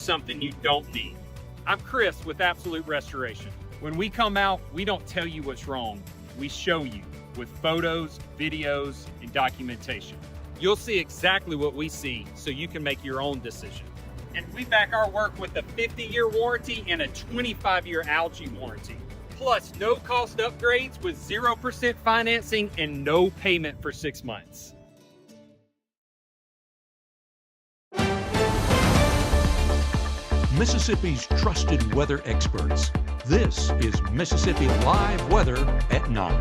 something you don't need. I'm Chris with Absolute Restoration. When we come out, we don't tell you what's wrong. We show you with photos, videos, and documentation. You'll see exactly what we see so you can make your own decision. And we back our work with a 50-year warranty and a 25-year algae warranty. Plus, no cost upgrades with 0% financing and no payment for 6 months. Mississippi's trusted weather experts. This is Mississippi Live Weather at 9.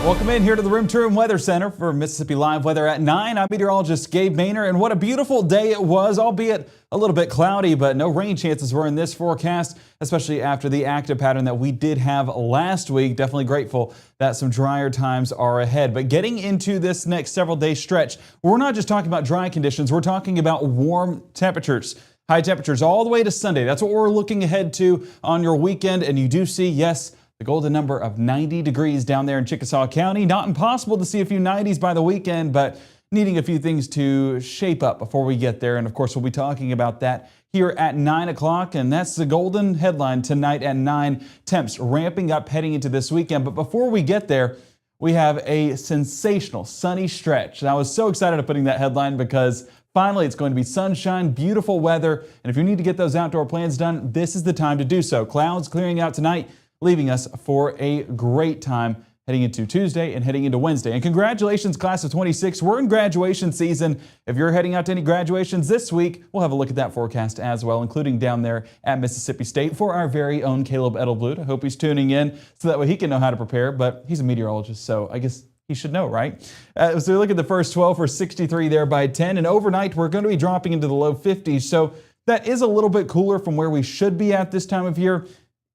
Welcome in here to the Room to Room Weather Center for Mississippi Live Weather at 9. I'm meteorologist Gabe Maynor, and what a beautiful day it was, albeit a little bit cloudy, but no rain chances were in this forecast, especially after the active pattern that we did have last week. Definitely grateful that some drier times are ahead. But getting into this next several day stretch, we're not just talking about dry conditions, we're talking about warm temperatures. High temperatures all the way to Sunday. That's what we're looking ahead to on your weekend, and you do see, yes, the golden number of 90 degrees down there in Chickasaw County. Not impossible to see a few 90s by the weekend, but needing a few things to shape up before we get there. And of course, we'll be talking about that here at 9 o'clock. And that's the golden headline tonight at 9. Temps ramping up heading into this weekend. But before we get there, we have a sensational sunny stretch. And I was so excited at putting that headline because finally it's going to be sunshine, beautiful weather. And if you need to get those outdoor plans done, this is the time to do so. Clouds clearing out tonight, leaving us for a great time heading into Tuesday and heading into Wednesday. And congratulations, class of 26. We're in graduation season. If you're heading out to any graduations this week, we'll have a look at that forecast as well, including down there at Mississippi State for our very own Caleb Edelblut. I hope he's tuning in so that way he can know how to prepare, but he's a meteorologist, so I guess he should know, right? So we look at the first 12 for 63 there by 10, and overnight we're going to be dropping into the low 50s, so that is a little bit cooler from where we should be at this time of year.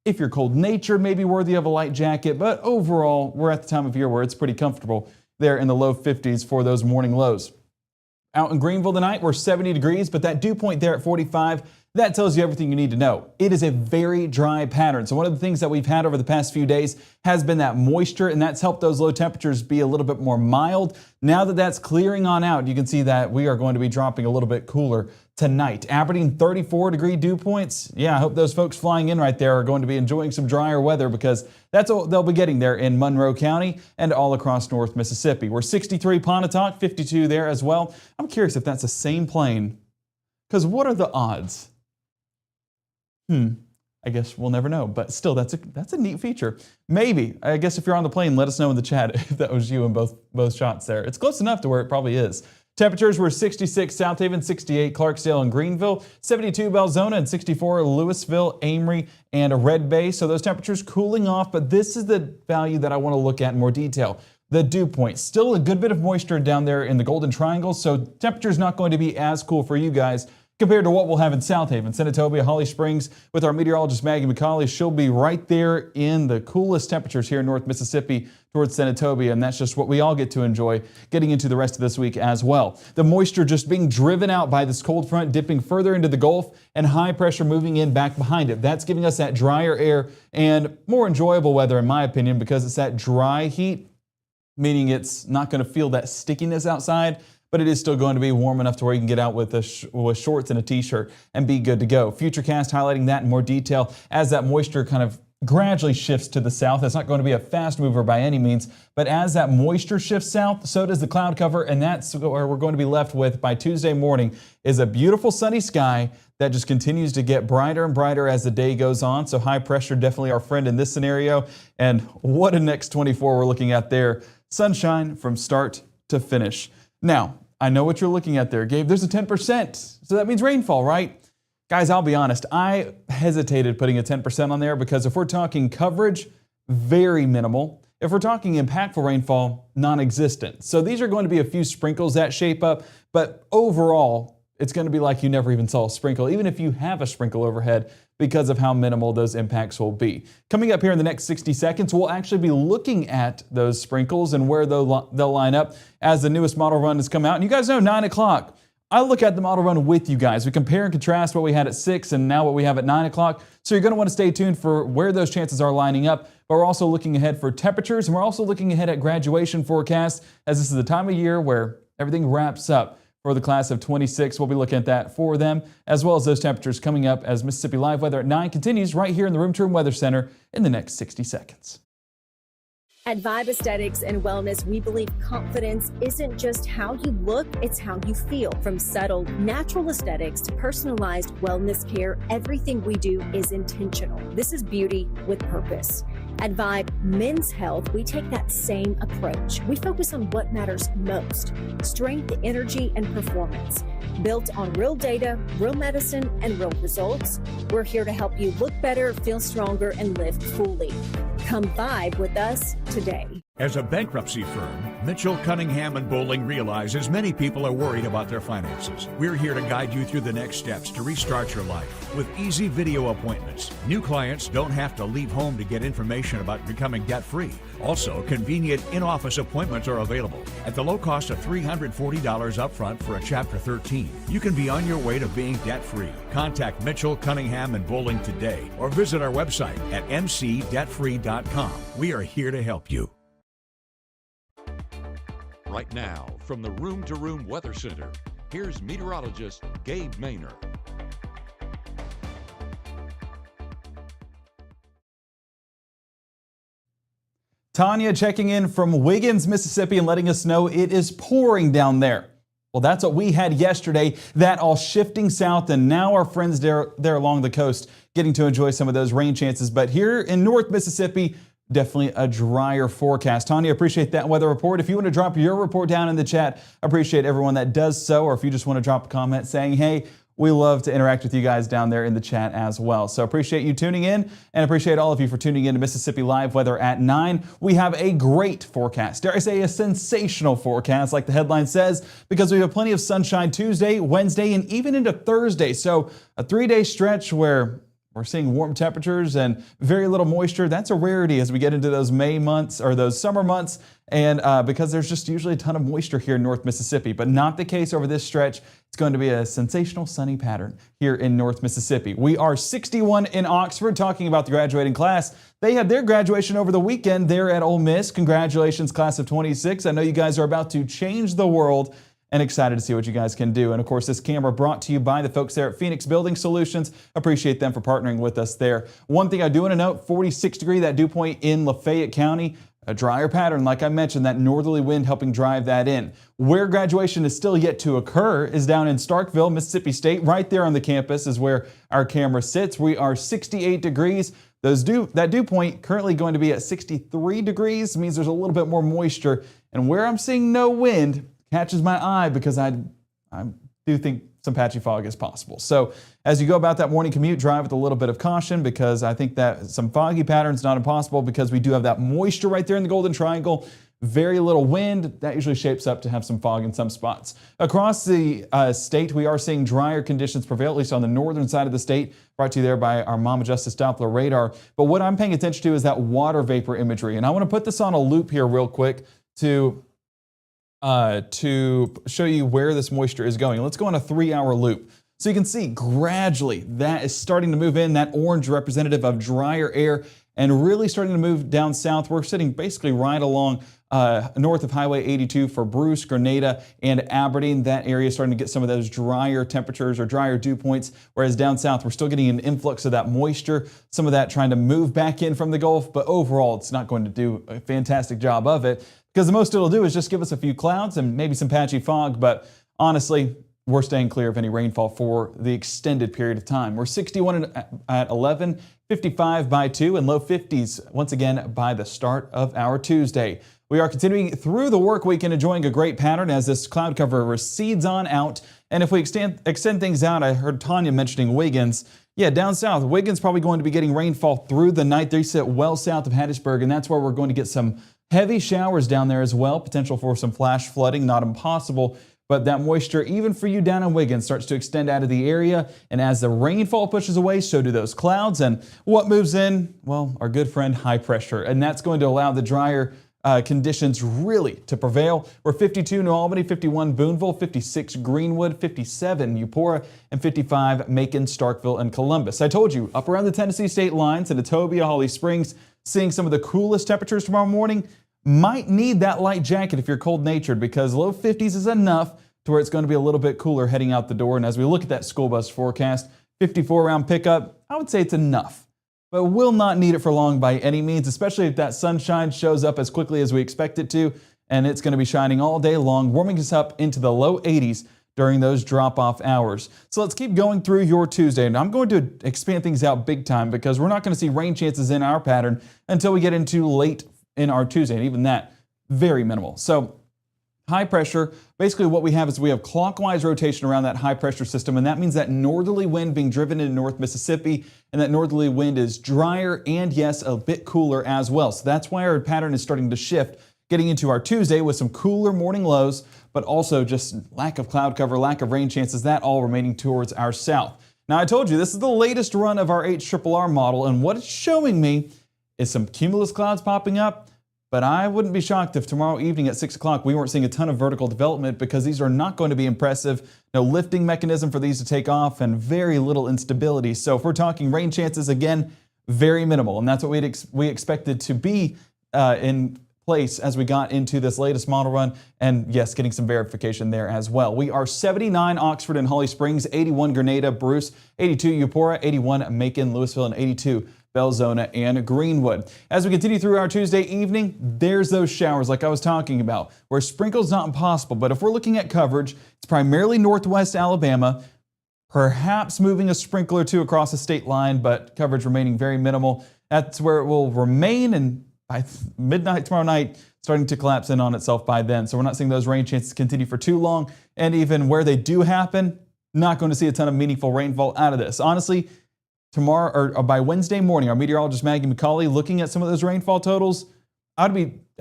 If you're cold-natured, maybe worthy of a light jacket, but overall, we're at the time of year where it's pretty comfortable there in the low 50s for those morning lows. Out in Greenville tonight, we're 70 degrees, but that dew point there at 45, that tells you everything you need to know. It is a very dry pattern. So one of the things that we've had over the past few days has been that moisture, and that's helped those low temperatures be a little bit more mild. Now that that's clearing on out, you can see that we are going to be dropping a little bit cooler tonight. Aberdeen, 34-degree dew points. Yeah, I hope those folks flying in right there are going to be enjoying some drier weather because that's what they'll be getting there in Monroe County and all across North Mississippi. We're 63 Pontotoc, 52 there as well. I'm curious if that's the same plane, because what are the odds? I guess we'll never know, but still, that's a neat feature. Maybe. I guess if you're on the plane, let us know in the chat if that was you in both shots there. It's close enough to where it probably is. Temperatures were 66 South Haven, 68 Clarksdale and Greenville, 72 Belzona, and 64 Louisville, Amory, and Red Bay. So those temperatures cooling off, but this is the value that I want to look at in more detail. The dew point. Still a good bit of moisture down there in the Golden Triangle, so temperature's not going to be as cool for you guys compared to what we'll have in South Haven, Senatobia, Holly Springs. With our meteorologist Maggie McCauley, she'll be right there in the coolest temperatures here in North Mississippi towards Senatobia, and that's just what we all get to enjoy getting into the rest of this week as well. The moisture just being driven out by this cold front, dipping further into the Gulf, and high pressure moving in back behind it. That's giving us that drier air and more enjoyable weather, in my opinion, because it's that dry heat, meaning it's not going to feel that stickiness outside, but it is still going to be warm enough to where you can get out with shorts and a t-shirt and be good to go. Futurecast highlighting that in more detail as that moisture kind of gradually shifts to the south. It's not going to be a fast mover by any means, but as that moisture shifts south, so does the cloud cover, and that's where we're going to be left with by Tuesday morning is a beautiful sunny sky that just continues to get brighter and brighter as the day goes on. So high pressure, definitely our friend in this scenario. And what a next 24 we're looking at there. Sunshine from start to finish. Now, I know what you're looking at there, Gabe. There's a 10%, so that means rainfall, right? Guys, I'll be honest. I hesitated putting a 10% on there because if we're talking coverage, very minimal. If we're talking impactful rainfall, non-existent. So these are going to be a few sprinkles that shape up, but overall, it's going to be like you never even saw a sprinkle, even if you have a sprinkle overhead, because of how minimal those impacts will be. Coming up here in the next 60 seconds, we'll actually be looking at those sprinkles and where they'll line up as the newest model run has come out. And you guys know 9 o'clock, I look at the model run with you guys. We compare and contrast what we had at 6 and now what we have at 9 o'clock. So you're going to want to stay tuned for where those chances are lining up. But we're also looking ahead for temperatures, and we're also looking ahead at graduation forecasts, as this is the time of year where everything wraps up for the class of 26. We'll be looking at that for them, as well as those temperatures coming up as Mississippi Live Weather at 9 continues right here in the Room to Room Weather Center in the next 60 seconds. At Vibe Aesthetics and Wellness, we believe confidence isn't just how you look, it's how you feel. From subtle, natural aesthetics to personalized wellness care, everything we do is intentional. This is beauty with purpose. At Vibe Men's Health, we take that same approach. We focus on what matters most: strength, energy, and performance. Built on real data, real medicine, and real results, we're here to help you look better, feel stronger, and live fully. Come vibe with us today. As a bankruptcy firm, Mitchell, Cunningham, and Bowling realizes many people are worried about their finances. We're here to guide you through the next steps to restart your life with easy video appointments. New clients don't have to leave home to get information about becoming debt-free. Also, convenient in-office appointments are available at the low cost of $340 upfront for a Chapter 13. You can be on your way to being debt-free. Contact Mitchell, Cunningham, and Bowling today or visit our website at mcdebtfree.com. We are here to help you. Right now, from the Room to Room Weather Center, here's meteorologist Gabe Maynor. Tanya checking in from Wiggins, Mississippi, and letting us know it is pouring down there. Well, that's what we had yesterday. That all shifting south, and now our friends there along the coast getting to enjoy some of those rain chances. But here in North Mississippi, definitely a drier forecast. Tanya, appreciate that weather report. If you want to drop your report down in the chat, appreciate everyone that does so. Or if you just want to drop a comment saying, hey, we love to interact with you guys down there in the chat as well. So appreciate you tuning in, and appreciate all of you for tuning in to Mississippi Live Weather at 9. We have a great forecast. Dare I say a sensational forecast, like the headline says, because we have plenty of sunshine Tuesday, Wednesday, and even into Thursday. So a 3-day stretch where we're seeing warm temperatures and very little moisture. That's a rarity as we get into those May months or those summer months, and because there's just usually a ton of moisture here in North Mississippi, but not the case over this stretch. It's going to be a sensational sunny pattern here in North Mississippi. We are 61 in Oxford, talking about the graduating class. They had their graduation over the weekend there at Ole Miss. Congratulations, class of 26. I know you guys are about to change the world, and excited to see what you guys can do. And of course, this camera brought to you by the folks there at Phoenix Building Solutions. Appreciate them for partnering with us there. One thing I do want to note, 46 degree, that dew point in Lafayette County. A drier pattern, like I mentioned, that northerly wind helping drive that in. Where graduation is still yet to occur is down in Starkville, Mississippi State. Right there on the campus is where our camera sits. We are 68 degrees. That dew point currently going to be at 63 degrees, means there's a little bit more moisture. And where I'm seeing no wind catches my eye, because I do think some patchy fog is possible. So as you go about that morning commute, drive with a little bit of caution, because I think that some foggy patterns not impossible, because we do have that moisture right there in the Golden Triangle. Very little wind. That usually shapes up to have some fog in some spots. Across the state, we are seeing drier conditions prevail, at least on the northern side of the state, brought to you there by our Mama Justice Doppler radar. But what I'm paying attention to is that water vapor imagery. And I want to put this on a loop here real quick to show you where this moisture is going. Let's go on a 3-hour loop. So you can see gradually that is starting to move in, that orange representative of drier air, and really starting to move down south. We're sitting basically right along north of Highway 82 for Bruce, Grenada, and Aberdeen. That area is starting to get some of those drier temperatures or drier dew points, whereas down south we're still getting an influx of that moisture, some of that trying to move back in from the Gulf, but overall it's not going to do a fantastic job of it, because the most it'll do is just give us a few clouds and maybe some patchy fog, but honestly, we're staying clear of any rainfall for the extended period of time. We're 61 at 11, 55 by 2, and low 50s once again by the start of our Tuesday. We are continuing through the work week and enjoying a great pattern as this cloud cover recedes on out. And if we extend things out, I heard Tanya mentioning Wiggins. Yeah, down south, Wiggins probably going to be getting rainfall through the night. They sit well south of Hattiesburg, and that's where we're going to get some heavy showers down there as well. Potential for some flash flooding, not impossible. But that moisture, even for you down in Wiggins, starts to extend out of the area. And as the rainfall pushes away, so do those clouds. And what moves in? Well, our good friend, high pressure. And that's going to allow the drier conditions really to prevail. We're 52 New Albany, 51 Boonville, 56 Greenwood, 57 Eupora, and 55 Macon, Starkville, and Columbus. I told you, up around the Tennessee state lines in Etobia, Holly Springs, seeing some of the coolest temperatures tomorrow morning. Might need that light jacket if you're cold-natured, because low 50s is enough to where it's going to be a little bit cooler heading out the door. And as we look at that school bus forecast, 54 round pickup, I would say it's enough, but we'll not need it for long by any means, especially if that sunshine shows up as quickly as we expect it to. And it's going to be shining all day long, warming us up into the low 80s during those drop-off hours. So let's keep going through your Tuesday, and I'm going to expand things out big time because we're not going to see rain chances in our pattern until we get into late in our Tuesday, and even that, very minimal. So high pressure, basically what we have is we have clockwise rotation around that high pressure system, and that means that northerly wind being driven into North Mississippi, and that northerly wind is drier and yes, a bit cooler as well. So that's why our pattern is starting to shift, getting into our Tuesday with some cooler morning lows, but also just lack of cloud cover, lack of rain chances, that all remaining towards our south. Now I told you this is the latest run of our HRRR model, and what it's showing me is some cumulus clouds popping up, but I wouldn't be shocked if tomorrow evening at 6 o'clock we weren't seeing a ton of vertical development because these are not going to be impressive. No lifting mechanism for these to take off and very little instability. So if we're talking rain chances, again, very minimal, and that's what we expected to be in place as we got into this latest model run, and yes, getting some verification there as well. We are 79 Oxford and Holly Springs, 81 Grenada, Bruce, 82 Eupora, 81 Macon, Louisville, and 82 Belzona and Greenwood. As we continue through our Tuesday evening, there's those showers like I was talking about, where sprinkles not impossible, but if we're looking at coverage, it's primarily northwest Alabama, perhaps moving a sprinkle or two across the state line, but coverage remaining very minimal. That's where it will remain, and by midnight tomorrow night, starting to collapse in on itself by then. So we're not seeing those rain chances continue for too long. And even where they do happen, not going to see a ton of meaningful rainfall out of this. Honestly, tomorrow or by Wednesday morning, our meteorologist Maggie McCauley looking at some of those rainfall totals, I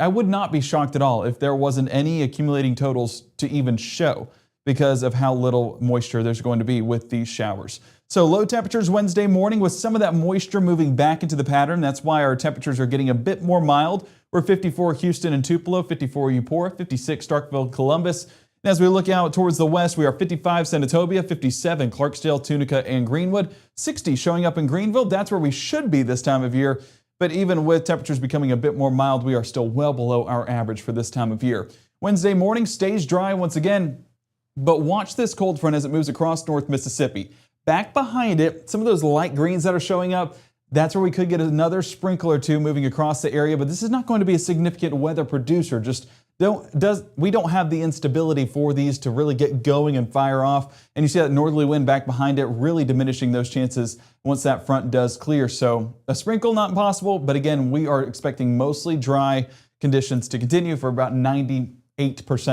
would not be shocked at all if there wasn't any accumulating totals to even show because of how little moisture there's going to be with these showers. So low temperatures Wednesday morning with some of that moisture moving back into the pattern. That's why our temperatures are getting a bit more mild. We're 54 Houston and Tupelo, 54 Eupora, 56 Starkville, Columbus. And as we look out towards the west, we are 55 Senatobia, 57 Clarksdale, Tunica, and Greenwood, 60 showing up in Greenville. That's where we should be this time of year. But even with temperatures becoming a bit more mild, we are still well below our average for this time of year. Wednesday morning stays dry once again, but watch this cold front as it moves across North Mississippi. Back behind it, some of those light greens that are showing up, that's where we could get another sprinkle or two moving across the area, but this is not going to be a significant weather producer. We don't have the instability for these to really get going and fire off. And you see that northerly wind back behind it really diminishing those chances once that front does clear. So a sprinkle not possible, but again, we are expecting mostly dry conditions to continue for about 98%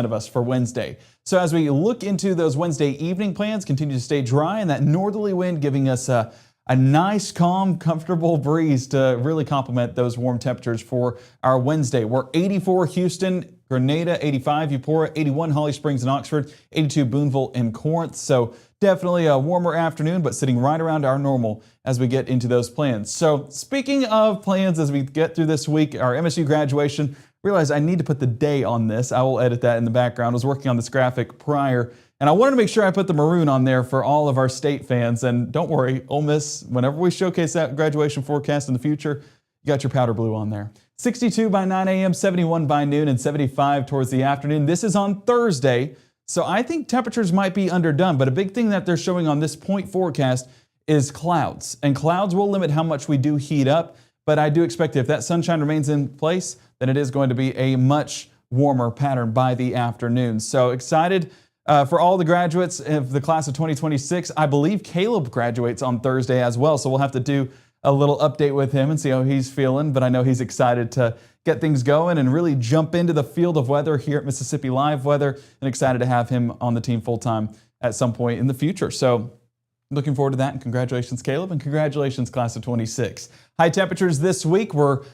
of us for Wednesday. So as we look into those Wednesday evening plans, continue to stay dry, and that northerly wind giving us a nice, calm, comfortable breeze to really complement those warm temperatures for our Wednesday. We're 84 Houston, Grenada, 85 Eupora, 81 Holly Springs and Oxford, 82 Boonville and Corinth. So definitely a warmer afternoon, but sitting right around our normal as we get into those plans. So speaking of plans as we get through this week, our MSU graduation, realized I need to put the day on this. I will edit that in the background. I was working on this graphic prior, and I wanted to make sure I put the maroon on there for all of our state fans. And don't worry, Ole Miss, whenever we showcase that graduation forecast in the future, you got your powder blue on there. 62 by 9 a.m., 71 by noon, and 75 towards the afternoon. This is on Thursday, so I think temperatures might be underdone, but a big thing that they're showing on this point forecast is clouds. And clouds will limit how much we do heat up, but I do expect if that sunshine remains in place, then it is going to be a much warmer pattern by the afternoon. So excited for all the graduates of the class of 2026. I believe Caleb graduates on Thursday as well, so we'll have to do a little update with him and see how he's feeling, but I know he's excited to get things going and really jump into the field of weather here at Mississippi Live Weather, and excited to have him on the team full-time at some point in the future. So looking forward to that, and congratulations, Caleb, and congratulations, class of 26. High temperatures this week were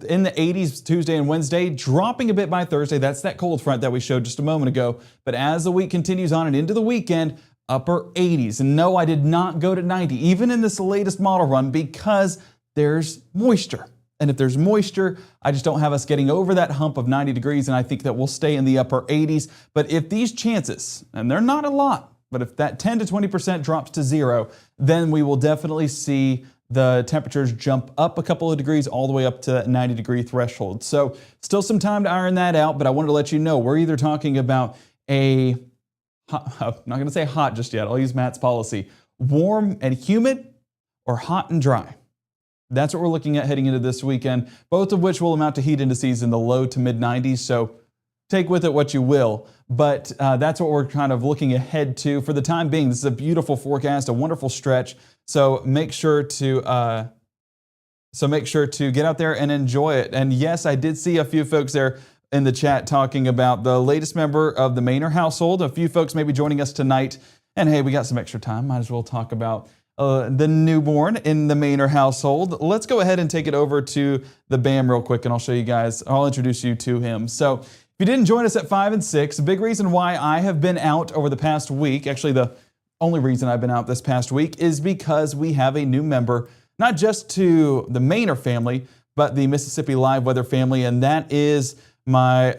in the 80s Tuesday and Wednesday, dropping a bit by Thursday. That's that cold front that we showed just a moment ago. But as the week continues on and into the weekend, upper 80s. And no, I did not go to 90, even in this latest model run, because there's moisture. And if there's moisture, I just don't have us getting over that hump of 90 degrees, and I think that we'll stay in the upper 80s. But if these chances, and they're not a lot, but if that 10 to 20% drops to zero, then we will definitely see the temperatures jump up a couple of degrees all the way up to that 90-degree threshold. So still some time to iron that out, but I wanted to let you know we're either talking about a I'm not going to say hot just yet. I'll use Matt's policy. Warm and humid or hot and dry. That's what we're looking at heading into this weekend, both of which will amount to heat indices in the low to mid 90s. So take with it what you will. But that's what we're kind of looking ahead to for the time being. This is a beautiful forecast, a wonderful stretch. So make sure to get out there and enjoy it. And yes, I did see a few folks there in the chat talking about the latest member of the Maynor household. A few folks may be joining us tonight. And hey, we got some extra time. Might as well talk about the newborn in the Maynor household. Let's go ahead and take it over to the BAM real quick, and I'll show you guys. I'll introduce you to him. So if you didn't join us at 5 and 6, a big reason why I have been out over the past week, actually the only reason I've been out this past week, is because we have a new member, not just to the Maynor family, but the Mississippi Live Weather family, and that is my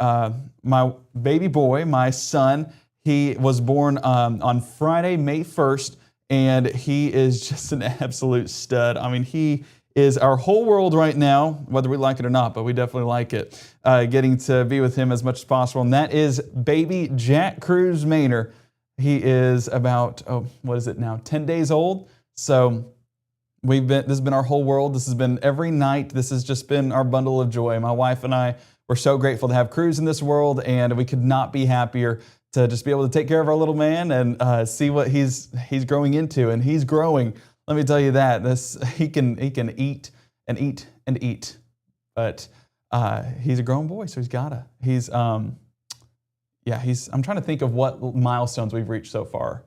baby boy, my son. He was born on Friday, May 1st, and he is just an absolute stud. I mean, he is our whole world right now, whether we like it or not, but we definitely like it, getting to be with him as much as possible. And that is baby Jack Cruz Maynor. He is about, 10 days old. So this has been our whole world. This has been every night. This has just been our bundle of joy. My wife and I were so grateful to have Cruz in this world, and we could not be happier to just be able to take care of our little man and see what he's growing into. And he's growing. Let me tell you that. He can eat and eat and eat. But he's a grown boy, so I'm trying to think of what milestones we've reached so far.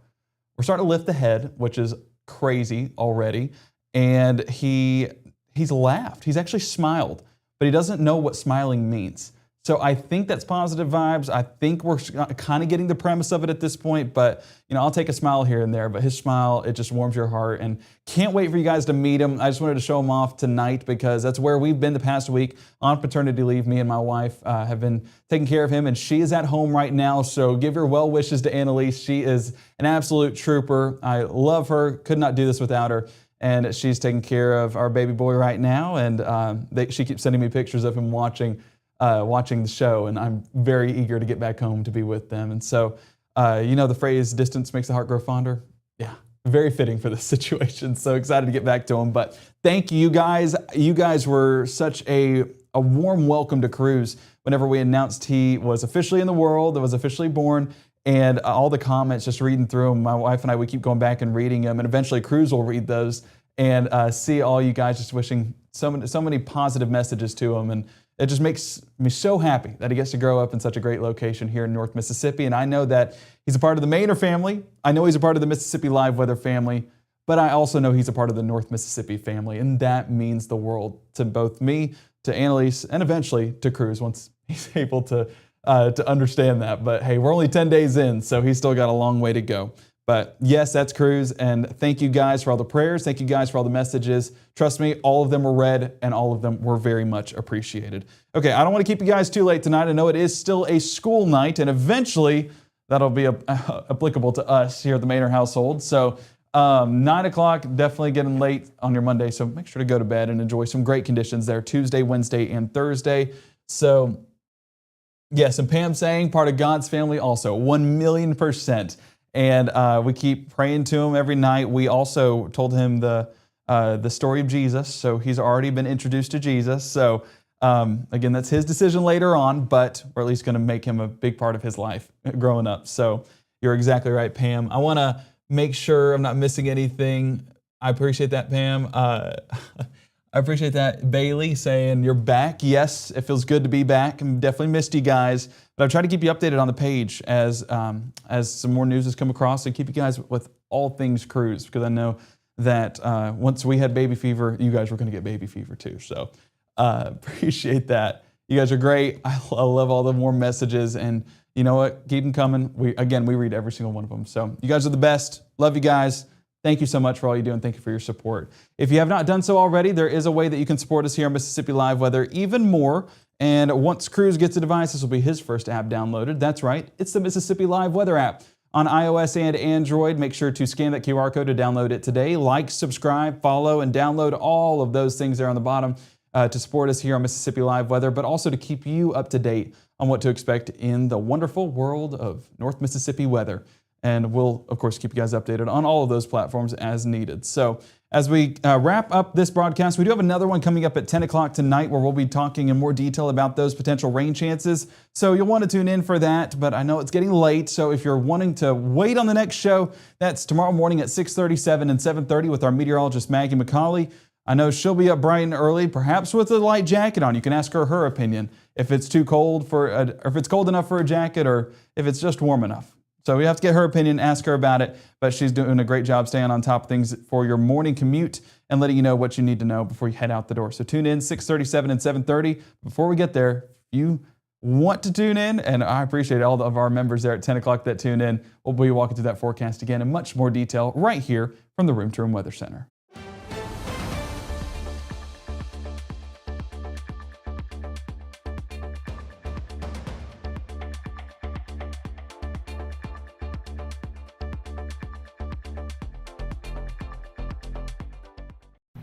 We're starting to lift the head, which is crazy already. And he's laughed. He's actually smiled, but he doesn't know what smiling means. So I think that's positive vibes. I think we're kind of getting the premise of it at this point, but I'll take a smile here and there, but his smile, it just warms your heart, and can't wait for you guys to meet him. I just wanted to show him off tonight because that's where we've been the past week on paternity leave. Me and my wife have been taking care of him, and she is at home right now. So give your well wishes to Annalise. She is an absolute trooper. I love her. Could not do this without her. And she's taking care of our baby boy right now. And she keeps sending me pictures of him watching the show, and I'm very eager to get back home to be with them. And so, the phrase "distance makes the heart grow fonder." Yeah, very fitting for this situation. So excited to get back to him. But thank you guys. You guys were such a warm welcome to Cruz whenever we announced he was officially in the world, that was officially born. And all the comments, just reading through them, my wife and I, we keep going back and reading them, and eventually Cruz will read those and see all you guys just wishing so many positive messages to him. And it just makes me so happy that he gets to grow up in such a great location here in North Mississippi. And I know that he's a part of the Maynor family. I know he's a part of the Mississippi Live Weather family, but I also know he's a part of the North Mississippi family. And that means the world to both me, to Annalise, and eventually to Cruz once he's able to understand that. But hey, we're only 10 days in, so he's still got a long way to go. But yes, that's Cruz, and thank you guys for all the prayers. Thank you guys for all the messages. Trust me, all of them were read, and all of them were very much appreciated. Okay, I don't want to keep you guys too late tonight. I know it is still a school night, and eventually that'll be applicable to us here at the Maynor household. So 9 o'clock, definitely getting late on your Monday, so make sure to go to bed and enjoy some great conditions there Tuesday, Wednesday, and Thursday. So yes, and Pam saying part of God's family also, 1,000,000%. And we keep praying to him every night. We also told him the story of Jesus, so he's already been introduced to Jesus. So again, that's his decision later on, but we're at least going to make him a big part of his life growing up. So you're exactly right, Pam. I want to make sure I'm not missing anything. I appreciate that, Pam. I appreciate that. Bailey saying you're back. Yes, it feels good to be back. I definitely missed you guys, but I've tried to keep you updated on the page as some more news has come across, and keep you guys with all things Cruz, because I know that once we had baby fever, you guys were going to get baby fever too. So appreciate that. You guys are great. I love all the warm messages, and you know what? Keep them coming. We read every single one of them. So you guys are the best. Love you guys. Thank you so much for all you do, and thank you for your support. If you have not done so already, there is a way that you can support us here on Mississippi Live Weather even more. And once Cruz gets a device, this will be his first app downloaded. That's right, it's the Mississippi Live Weather app on iOS and Android. Make sure to scan that QR code to download it today. Like, subscribe, follow, and download all of those things there on the bottom to support us here on Mississippi Live Weather, but also to keep you up to date on what to expect in the wonderful world of North Mississippi weather. And we'll, of course, keep you guys updated on all of those platforms as needed. So as we wrap up this broadcast, we do have another one coming up at 10 o'clock tonight where we'll be talking in more detail about those potential rain chances. So you'll want to tune in for that, but I know it's getting late. So if you're wanting to wait on the next show, that's tomorrow morning at 6:37 and 7:30 with our meteorologist Maggie McCauley. I know she'll be up bright and early, perhaps with a light jacket on. You can ask her opinion if it's too cold or if it's cold enough for a jacket or if it's just warm enough. So we have to get her opinion, ask her about it, but she's doing a great job staying on top of things for your morning commute and letting you know what you need to know before you head out the door. So tune in 6:37 and 7:30. Before we get there, if you want to tune in, and I appreciate all of our members there at 10 o'clock that tune in, we'll be walking through that forecast again in much more detail right here from the Room to Room Weather Center.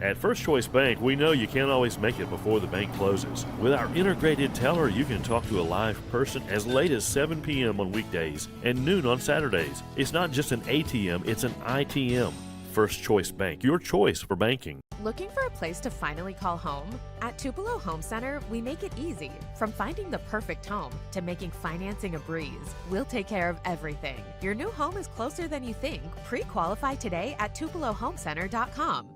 At First Choice Bank, we know you can't always make it before the bank closes. With our integrated teller, you can talk to a live person as late as 7 p.m. on weekdays and noon on Saturdays. It's not just an ATM, it's an ITM. First Choice Bank, your choice for banking. Looking for a place to finally call home? At Tupelo Home Center, we make it easy. From finding the perfect home to making financing a breeze, we'll take care of everything. Your new home is closer than you think. Pre-qualify today at TupeloHomeCenter.com.